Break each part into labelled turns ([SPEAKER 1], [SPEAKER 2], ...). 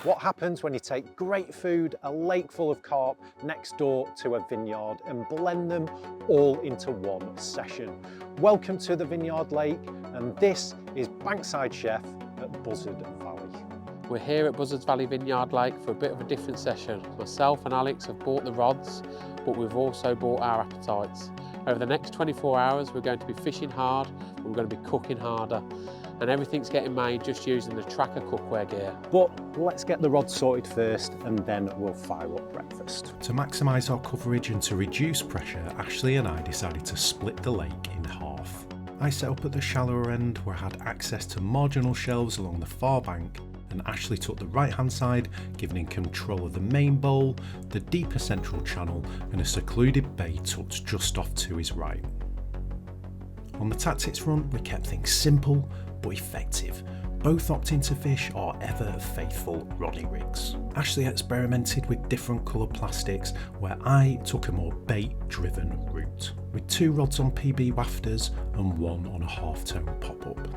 [SPEAKER 1] What happens when you take great food, a lake full of carp next door to a vineyard and blend them all into one session? Welcome to the Vineyard Lake, and this is Bankside Chef at Buzzard Valley.
[SPEAKER 2] We're here at Buzzard's Valley Vineyard Lake for a bit of a different session. Myself and Alex have bought the rods, but we've also bought our appetites. Over the next 24 hours, we're going to be fishing hard, and we're going to be cooking harder. And everything's getting made just using the Trakker cookware gear.
[SPEAKER 1] But let's get the rods sorted first, and then we'll fire up breakfast.
[SPEAKER 3] To maximise our coverage and to reduce pressure, Ashley and I decided to split the lake in half. I set up at the shallower end where I had access to marginal shelves along the far bank, and Ashley took the right hand side, giving him control of the main bowl, the deeper central channel and a secluded bay tucked just off to his right. On the tactics front, we kept things simple but effective, both opting to fish our ever faithful roddy rigs. Ashley experimented with different coloured plastics, where I took a more bait driven route, with 2 rods on PB wafters and 1 on a half-tone pop-up.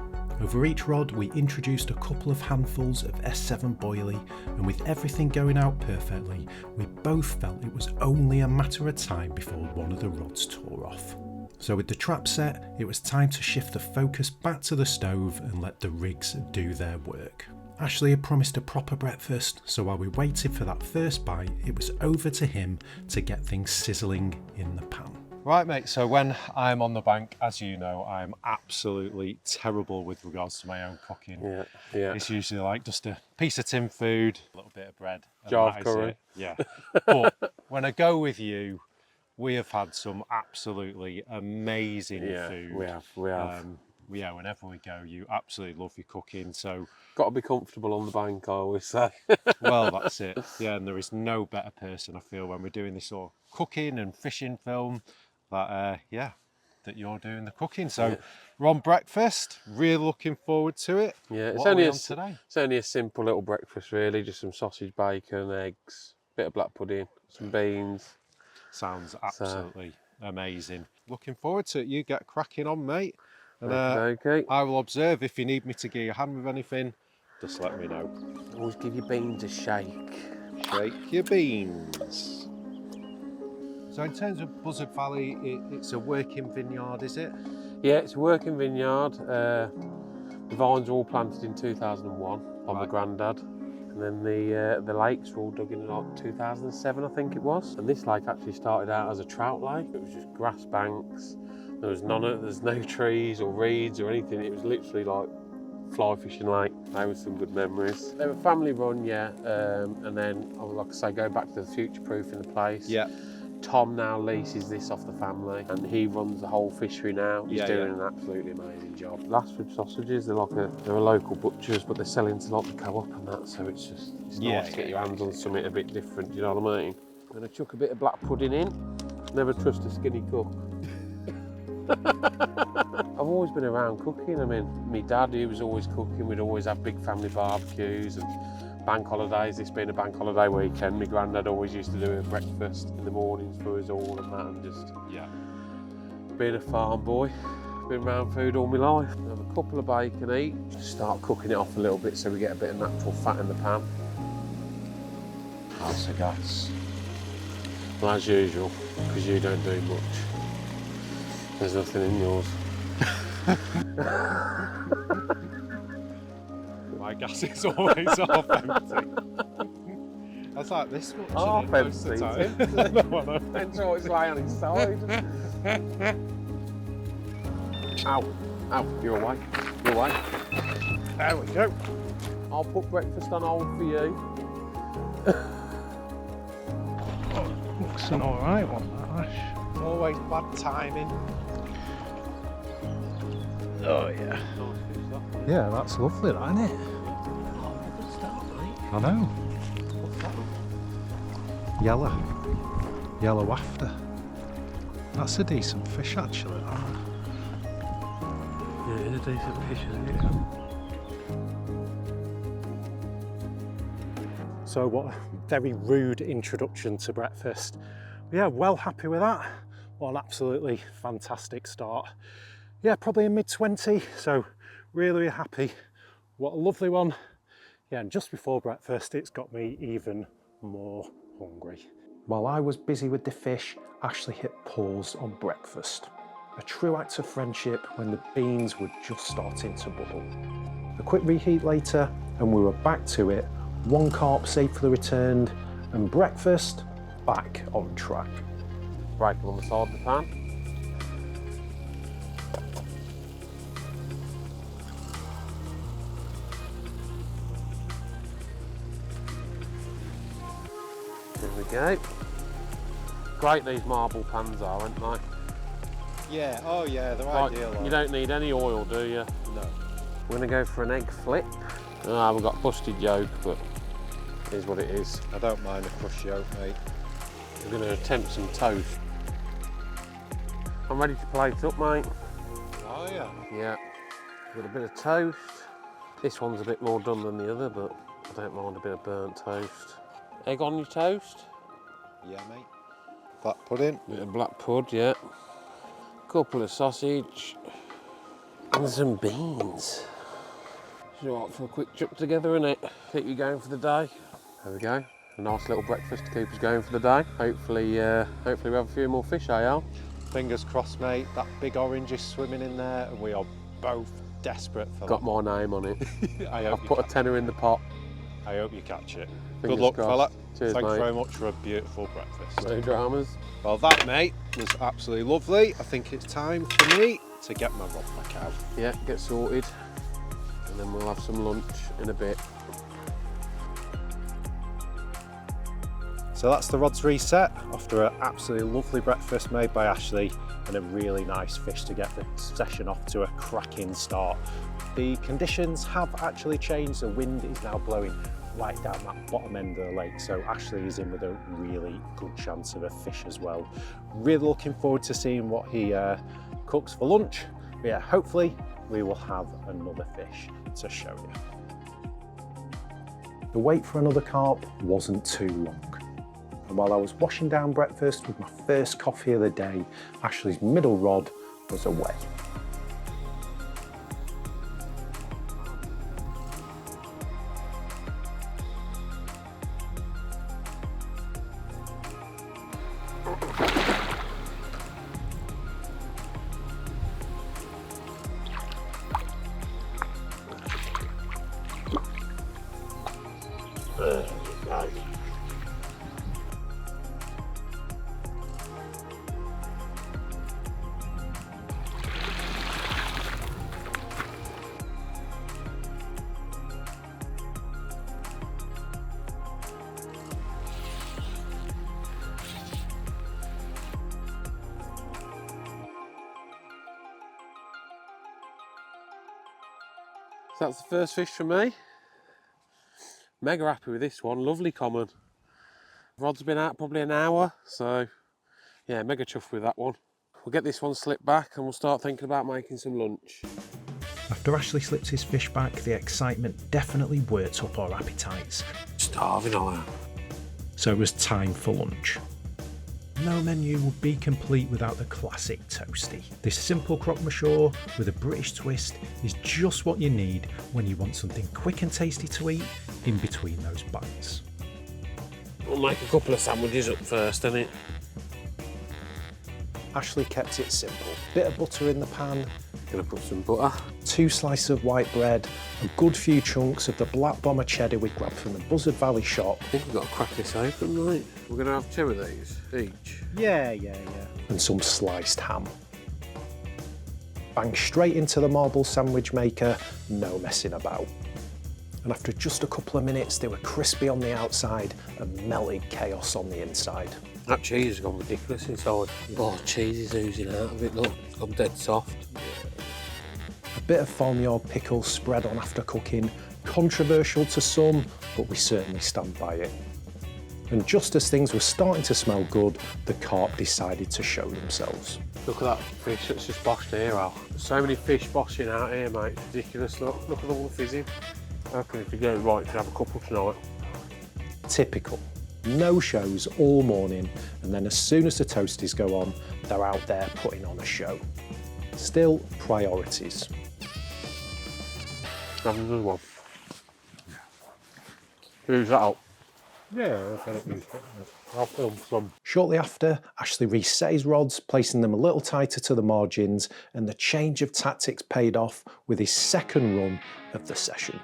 [SPEAKER 3] Over each rod we introduced a couple of handfuls of S7 boilie, and with everything going out perfectly, we both felt it was only a matter of time before one of the rods tore off. So with the trap set, it was time to shift the focus back to the stove and let the rigs do their work. Ashley had promised a proper breakfast, so while we waited for that first bite, it was over to him to get things sizzling in the pan.
[SPEAKER 1] Right, mate, so when I'm on the bank, as you know, I'm absolutely terrible with regards to my own cooking.
[SPEAKER 2] Yeah.
[SPEAKER 1] It's usually like just a piece of tin food, a little bit of bread.
[SPEAKER 2] Jar of curry.
[SPEAKER 1] Yeah. But when I go with you, we have had some absolutely amazing food.
[SPEAKER 2] We have.
[SPEAKER 1] Yeah, whenever we go, you absolutely love your cooking. So,
[SPEAKER 2] Got to be comfortable on the bank, I always say.
[SPEAKER 1] well, that's it. Yeah, and there is no better person, I feel, when we're doing this sort of cooking and fishing film, that that you're doing the cooking. So we're on breakfast. Really looking forward to it.
[SPEAKER 2] Yeah,
[SPEAKER 1] What are we on today?
[SPEAKER 2] It's only a simple little breakfast, really. Just some sausage, bacon, eggs, bit of black pudding, some beans.
[SPEAKER 1] Sounds absolutely amazing. Looking forward to it. You get cracking on, mate. And
[SPEAKER 2] Okay.
[SPEAKER 1] I will observe. If you need me to give you a hand with anything, just let me know.
[SPEAKER 2] Always give your beans a shake.
[SPEAKER 1] Shake your beans. So in terms of Buzzard Valley, it's a working vineyard, is it?
[SPEAKER 2] Yeah, it's a working vineyard. The vines were all planted in 2001 on the Grandad. And then the lakes were all dug in like 2007, I think it was. And this lake actually started out as a trout lake. It was just grass banks. There's no trees or reeds or anything. It was literally like fly fishing lake. They were some good memories. They were family run, yeah. And then, like I say, go back to the future proofing the place.
[SPEAKER 1] Yeah.
[SPEAKER 2] Tom now leases this off the family, and he runs the whole fishery now. He's doing an absolutely amazing job. Lastford sausages, they're a local butchers, but they're selling to like the co-op and that, so it's nice to get your hands on something a bit different, you know what I mean? I'm gonna chuck a bit of black pudding in. Never trust a skinny cook. I've always been around cooking. I mean, my dad, he was always cooking. We'd always have big family barbecues and bank holidays. This being a bank holiday weekend, my granddad always used to do a breakfast in the mornings for us all and that, and just being a farm boy, been around food all my life. Have a couple of bacon each, just start cooking it off a little bit so we get a bit of natural fat in the pan. That's a gas. Well, as usual, because you don't do much. There's nothing in yours.
[SPEAKER 1] My gas is always half empty. That's like this much.
[SPEAKER 2] Half empty.
[SPEAKER 1] Depends
[SPEAKER 2] on what's lying on his side. Ow, you're away.
[SPEAKER 1] There we go.
[SPEAKER 2] I'll put breakfast on hold for you.
[SPEAKER 4] Looks an alright one, that Ash.
[SPEAKER 1] Always bad timing.
[SPEAKER 4] Oh yeah. Yeah, that's lovely, that, isn't it?
[SPEAKER 2] Good start, mate.
[SPEAKER 4] I know.
[SPEAKER 2] What's that?
[SPEAKER 4] Yellow after. That's a decent fish, actually. That.
[SPEAKER 2] Yeah, it's a decent fish, isn't it?
[SPEAKER 1] So what a very rude introduction to breakfast. Yeah, well happy with that. What an absolutely fantastic start. Yeah, probably in mid-20, so really happy. What a lovely one. Yeah, and just before breakfast, it's got me even more hungry. While I was busy with the fish, Ashley hit pause on breakfast. A true act of friendship when the beans were just starting to bubble. A quick reheat later, and we were back to it. One carp safely returned, and breakfast back on track.
[SPEAKER 2] Break them on the side of the pan. There we go. Great these marble pans are, aren't they?
[SPEAKER 1] Yeah, oh yeah, they're
[SPEAKER 2] Like,
[SPEAKER 1] ideal.
[SPEAKER 2] you don't need any oil, do you?
[SPEAKER 1] No.
[SPEAKER 2] We're going to go for an egg flip. We've got busted yolk, but it is what it is.
[SPEAKER 1] I don't mind a crushed yolk, mate.
[SPEAKER 2] We're going to attempt some toast. I'm ready to plate up, mate.
[SPEAKER 1] Oh yeah.
[SPEAKER 2] Yeah. Got a bit of toast. This one's a bit more done than the other, but I don't mind a bit of burnt toast. Egg on your toast.
[SPEAKER 1] Yeah, mate. Black pudding.
[SPEAKER 2] Bit of black pud, yeah. Couple of sausage. And some beans. It's all right for a quick chuck together, innit? Keep you going for the day. There we go. A nice little breakfast to keep us going for the day. Hopefully we have a few more fish, Al?
[SPEAKER 1] Fingers crossed, mate. That big orange is swimming in there, and we are both desperate for
[SPEAKER 2] Got my name on it.
[SPEAKER 1] I hope
[SPEAKER 2] I've put a tenner in the pot.
[SPEAKER 1] I hope you catch it.
[SPEAKER 2] Fingers
[SPEAKER 1] Good luck,
[SPEAKER 2] crossed.
[SPEAKER 1] fella.
[SPEAKER 2] Cheers,
[SPEAKER 1] Thanks
[SPEAKER 2] mate.
[SPEAKER 1] very much for a beautiful breakfast.
[SPEAKER 2] No dramas.
[SPEAKER 1] Well, that, mate, was absolutely lovely. I think it's time for me to get my rod back out.
[SPEAKER 2] Yeah, get sorted. And then we'll have some lunch in a bit.
[SPEAKER 1] So that's the rods reset after an absolutely lovely breakfast made by Ashley and a really nice fish to get the session off to a cracking start. The conditions have actually changed. The wind is now blowing right down that bottom end of the lake, so Ashley is in with a really good chance of a fish as well. Really looking forward to seeing what he cooks for lunch. But yeah, hopefully we will have another fish to show you. The wait for another carp wasn't too long. And while I was washing down breakfast with my first coffee of the day, Ashley's middle rod was away.
[SPEAKER 2] So that's the first fish for me. Mega happy with this one, lovely common. Rod's been out probably an hour, so yeah, mega chuffed with that one. We'll get this one slipped back and we'll start thinking about making some lunch.
[SPEAKER 3] After Ashley slipped his fish back, the excitement definitely worked up our appetites.
[SPEAKER 2] Starving, I am.
[SPEAKER 3] So it was time for lunch. No menu would be complete without the classic toastie. This simple croque monsieur with a British twist is just what you need when you want something quick and tasty to eat in between those bites.
[SPEAKER 2] We'll make a couple of sandwiches up first, innit?
[SPEAKER 1] Ashley kept it simple. Bit of butter in the pan,
[SPEAKER 2] Gonna put some butter.
[SPEAKER 1] 2 slices of white bread, a good few chunks of the black bomber cheddar we grabbed from the Buzzard Valley shop.
[SPEAKER 2] I think we've got to crack this open, right? We're gonna have 2 of these each.
[SPEAKER 1] Yeah. And some sliced ham. Bang straight into the marble sandwich maker, no messing about. And after just a couple of minutes, they were crispy on the outside and melted chaos on the inside.
[SPEAKER 2] That cheese has gone ridiculous inside. Oh, cheese is oozing out of it, look. It's gone dead soft.
[SPEAKER 1] A bit of farmyard pickle spread on after cooking, controversial to some, but we certainly stand by it. And just as things were starting to smell good, the carp decided to show themselves.
[SPEAKER 2] Look at that fish that's just boshed here, Al. There's so many fish boshing out here, mate. It's ridiculous, look. Look at all the fizzing. I reckon if you get it right, you can have a couple tonight.
[SPEAKER 1] Typical. No shows all morning, and then as soon as the toasties go on, they're out there putting on a show. Still, priorities.
[SPEAKER 2] Have another one. Use that up. Yeah, I'll film some.
[SPEAKER 1] Shortly after, Ashley reset his rods, placing them a little tighter to the margins, and the change of tactics paid off with his second run of the session.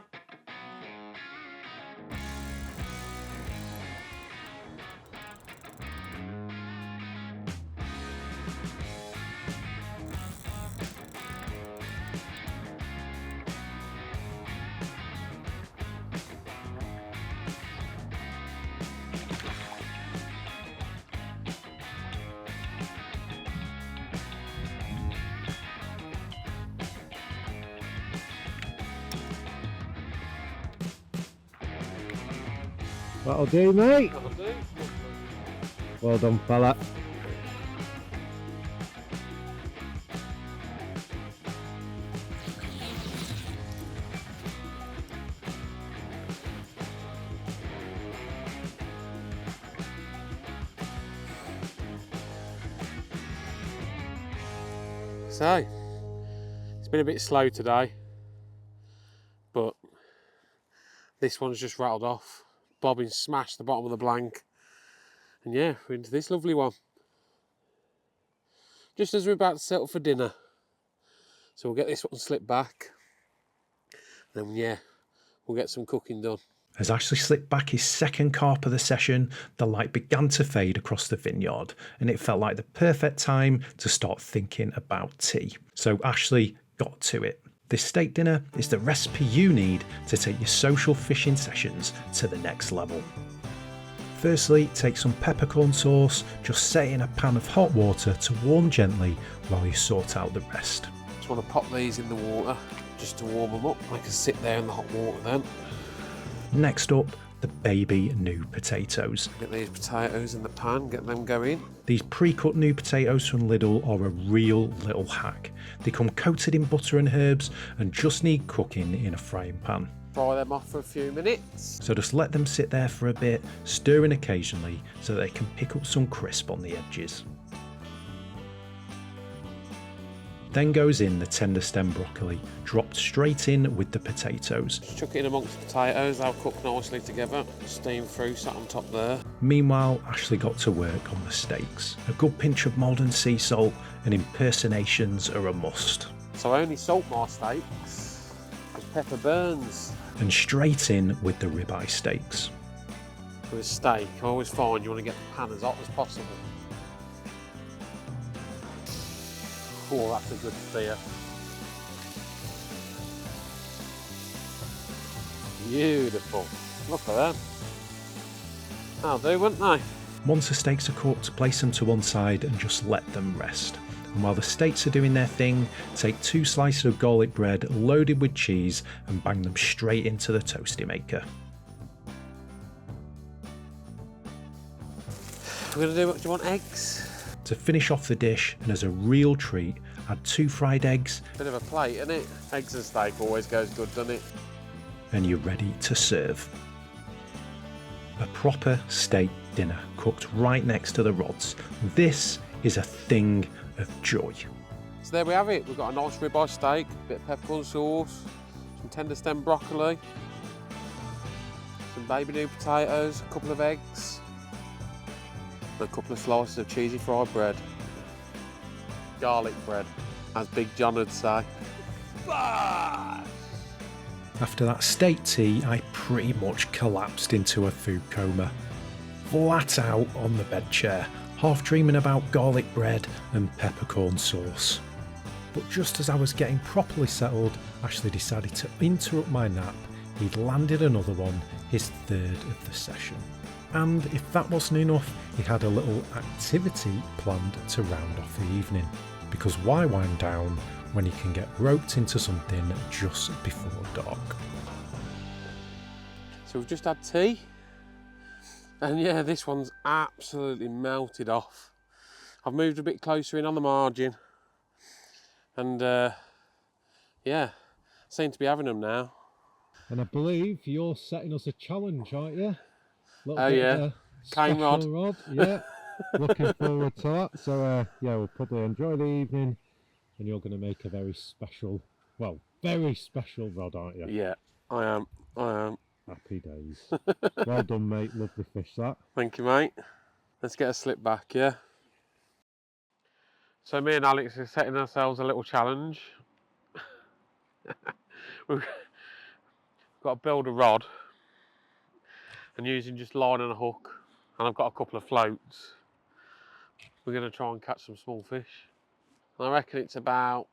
[SPEAKER 4] That'll do, mate. Well done, fella.
[SPEAKER 2] So, it's been a bit slow today, but this one's just rattled off. Bobbin smashed the bottom of the blank, and yeah, we're into this lovely one. Just as we're about to settle for dinner. So we'll get this one slipped back, and then yeah, we'll get some cooking done.
[SPEAKER 3] As Ashley slipped back his second carp of the session, the light began to fade across the vineyard, and it felt like the perfect time to start thinking about tea. So Ashley got to it. This steak dinner is the recipe you need to take your social fishing sessions to the next level. Firstly, take some peppercorn sauce, just set it in a pan of hot water to warm gently while you sort out the rest.
[SPEAKER 2] Just want to pop these in the water just to warm them up. I can sit there in the hot water then.
[SPEAKER 3] Next up, the baby new potatoes.
[SPEAKER 2] Get these potatoes in the pan, get them going.
[SPEAKER 3] These pre-cut new potatoes from Lidl are a real little hack. They come coated in butter and herbs and just need cooking in a frying pan.
[SPEAKER 2] Fry them off for a few minutes.
[SPEAKER 3] So just let them sit there for a bit, stirring occasionally so they can pick up some crisp on the edges. Then goes in the tender stem broccoli, dropped straight in with the potatoes.
[SPEAKER 2] Just chuck it in amongst the potatoes, they'll cook nicely together. Steam through, sat on top there.
[SPEAKER 3] Meanwhile, Ashley got to work on the steaks. A good pinch of Maldon sea salt and impersonations are a must.
[SPEAKER 2] So I only salt my steaks, because pepper burns.
[SPEAKER 3] And straight in with the ribeye steaks.
[SPEAKER 2] With a steak, I always find you want to get the pan as hot as possible. Oh, that's a good steer. Beautiful. Look at them. That'll do, wouldn't they?
[SPEAKER 3] Once the steaks are cooked, place them to one side and just let them rest. And while the steaks are doing their thing, take 2 slices of garlic bread loaded with cheese and bang them straight into the toastie maker.
[SPEAKER 2] We're going to do, do you want eggs?
[SPEAKER 3] To finish off the dish, and as a real treat, add 2 fried eggs.
[SPEAKER 2] Bit of a plate, isn't it? Eggs and steak always goes good, doesn't it?
[SPEAKER 3] And you're ready to serve. A proper steak dinner cooked right next to the rods. This is a thing of joy.
[SPEAKER 2] So there we have it. We've got a nice ribeye steak, a bit of peppercorn sauce, some tender stem broccoli, some baby new potatoes, a couple of eggs, and a couple of slices of cheesy fried bread. Garlic bread, as Big John would say. Bah!
[SPEAKER 3] After that steak tea, I pretty much collapsed into a food coma. Flat out on the bed chair, half dreaming about garlic bread and peppercorn sauce. But just as I was getting properly settled, Ashley decided to interrupt my nap. He'd landed another one, his third of the session. And if that wasn't enough, he had a little activity planned to round off the evening. Because why wind down when you can get roped into something just before dark?
[SPEAKER 2] So we've just had tea, and yeah, this one's absolutely melted off. I've moved a bit closer in on the margin, and yeah, seem to be having them now.
[SPEAKER 4] And I believe you're setting us a challenge, aren't you?
[SPEAKER 2] Oh yeah, cane rod.
[SPEAKER 4] Yeah, looking forward to that. So yeah, we'll probably enjoy the evening, and you're going to make a very special rod, aren't you?
[SPEAKER 2] Yeah, I am.
[SPEAKER 4] Happy days. Well done, mate. Lovely fish, that.
[SPEAKER 2] Thank you, mate. Let's get a slip back, yeah? So me and Alex are setting ourselves a little challenge. We've got to build a rod and using just line and a hook, and I've got a couple of floats. We're going to try and catch some small fish. And I reckon it's about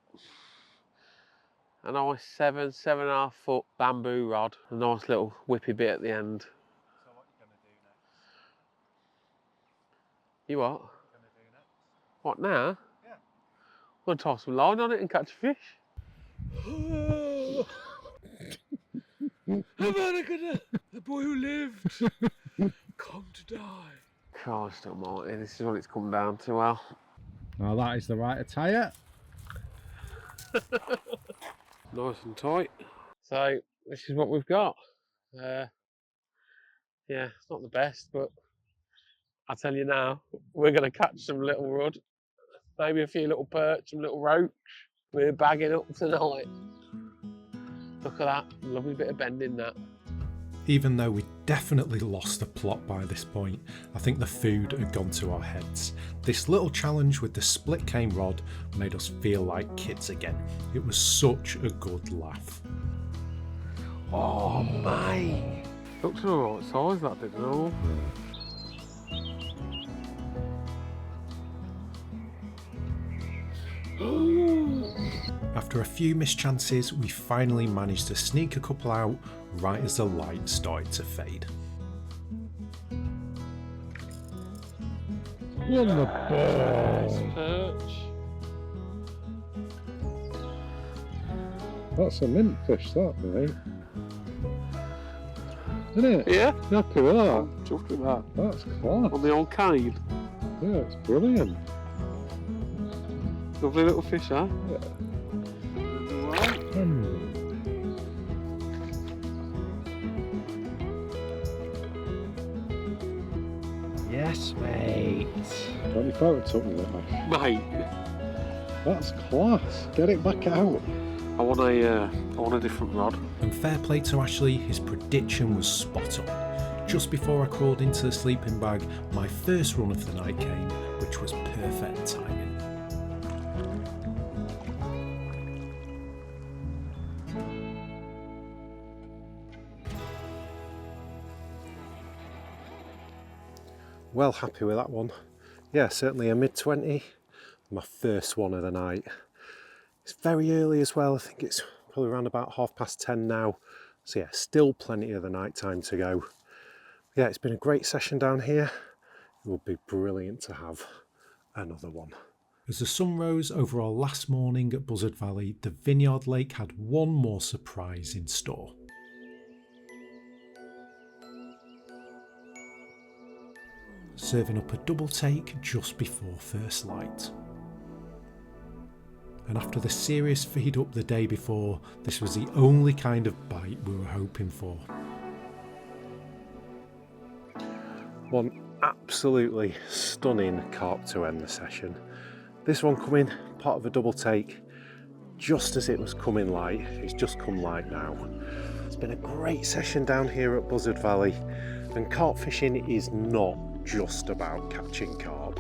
[SPEAKER 2] a nice 7.5 foot bamboo rod, a nice little whippy bit at the end.
[SPEAKER 1] So what are you going to do next?
[SPEAKER 2] You what?
[SPEAKER 1] What are you going to do next?
[SPEAKER 2] What now?
[SPEAKER 1] Yeah.
[SPEAKER 2] I'm going to toss some line on it and catch a fish. America, the boy who lived, come to die. Christ almighty, this is what it's come down to, well.
[SPEAKER 4] Now that is the right attire.
[SPEAKER 2] Nice and tight. So, this is what we've got. Yeah, it's not the best, but I tell you now, we're going to catch some little rudd, maybe a few little perch, some little roach. We're bagging up tonight. Look at that, lovely bit of bend in that.
[SPEAKER 3] Even though we definitely lost the plot by this point, I think the food had gone to our heads. This little challenge with the split cane rod made us feel like kids again. It was such a good laugh.
[SPEAKER 2] Oh, mate. Looked an alright size, that didn't it?
[SPEAKER 3] After a few mischances, we finally managed to sneak a couple out right as the light started to fade.
[SPEAKER 4] In the
[SPEAKER 2] Nice
[SPEAKER 4] ball.
[SPEAKER 2] perch.
[SPEAKER 4] That's a mint fish, that, mate. Isn't it?
[SPEAKER 2] Yeah,
[SPEAKER 4] You happy with that?
[SPEAKER 2] chuffed with that.
[SPEAKER 4] That's class.
[SPEAKER 2] On the old cane.
[SPEAKER 4] Yeah, it's brilliant.
[SPEAKER 2] Lovely little fish, huh?
[SPEAKER 1] Yes, mate.
[SPEAKER 4] Got your photo took me that.
[SPEAKER 2] Mate,
[SPEAKER 4] That's class. Get it back out.
[SPEAKER 2] I want a different rod.
[SPEAKER 3] And fair play to Ashley, his prediction was spot on. Just before I crawled into the sleeping bag, my first run of the night came, which was perfect timing.
[SPEAKER 1] Well happy with that one. Yeah, certainly a mid-20. My first one of the night. It's very early as well. I think it's probably around about 10:30 now. So yeah, still plenty of the night time to go. Yeah, it's been a great session down here. It would be brilliant to have another one.
[SPEAKER 3] As the sun rose over our last morning at Buzzard Valley, the Vineyard Lake had one more surprise in store. Serving up a double take just before first light. And after the serious feed up the day before, this was the only kind of bite we were hoping for.
[SPEAKER 1] One absolutely stunning carp to end the session. This one coming part of a double take just as it was coming light. It's just come light now. It's been a great session down here at Buzzard Valley, and carp fishing is not just about catching carp.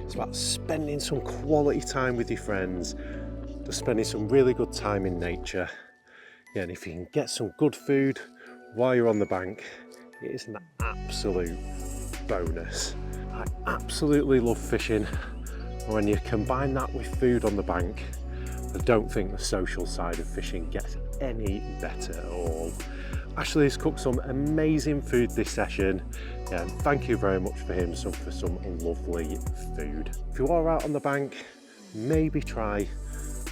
[SPEAKER 1] It's about spending some quality time with your friends, just spending some really good time in nature. Yeah, and if you can get some good food while you're on the bank, it is an absolute bonus. I absolutely love fishing, and when you combine that with food on the bank, I don't think the social side of fishing gets any better at all. Ashley has cooked some amazing food this session. Yeah, and thank you very much for him for some lovely food. If you are out on the bank, maybe try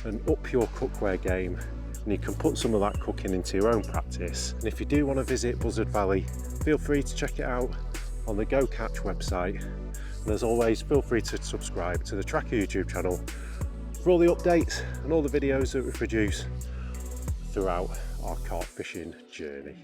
[SPEAKER 1] and up your cookware game, and you can put some of that cooking into your own practice. And if you do want to visit Buzzard Valley, feel free to check it out on the Go Catch website. And as always, feel free to subscribe to the Trakker YouTube channel for all the updates and all the videos that we produce throughout our carp fishing journey.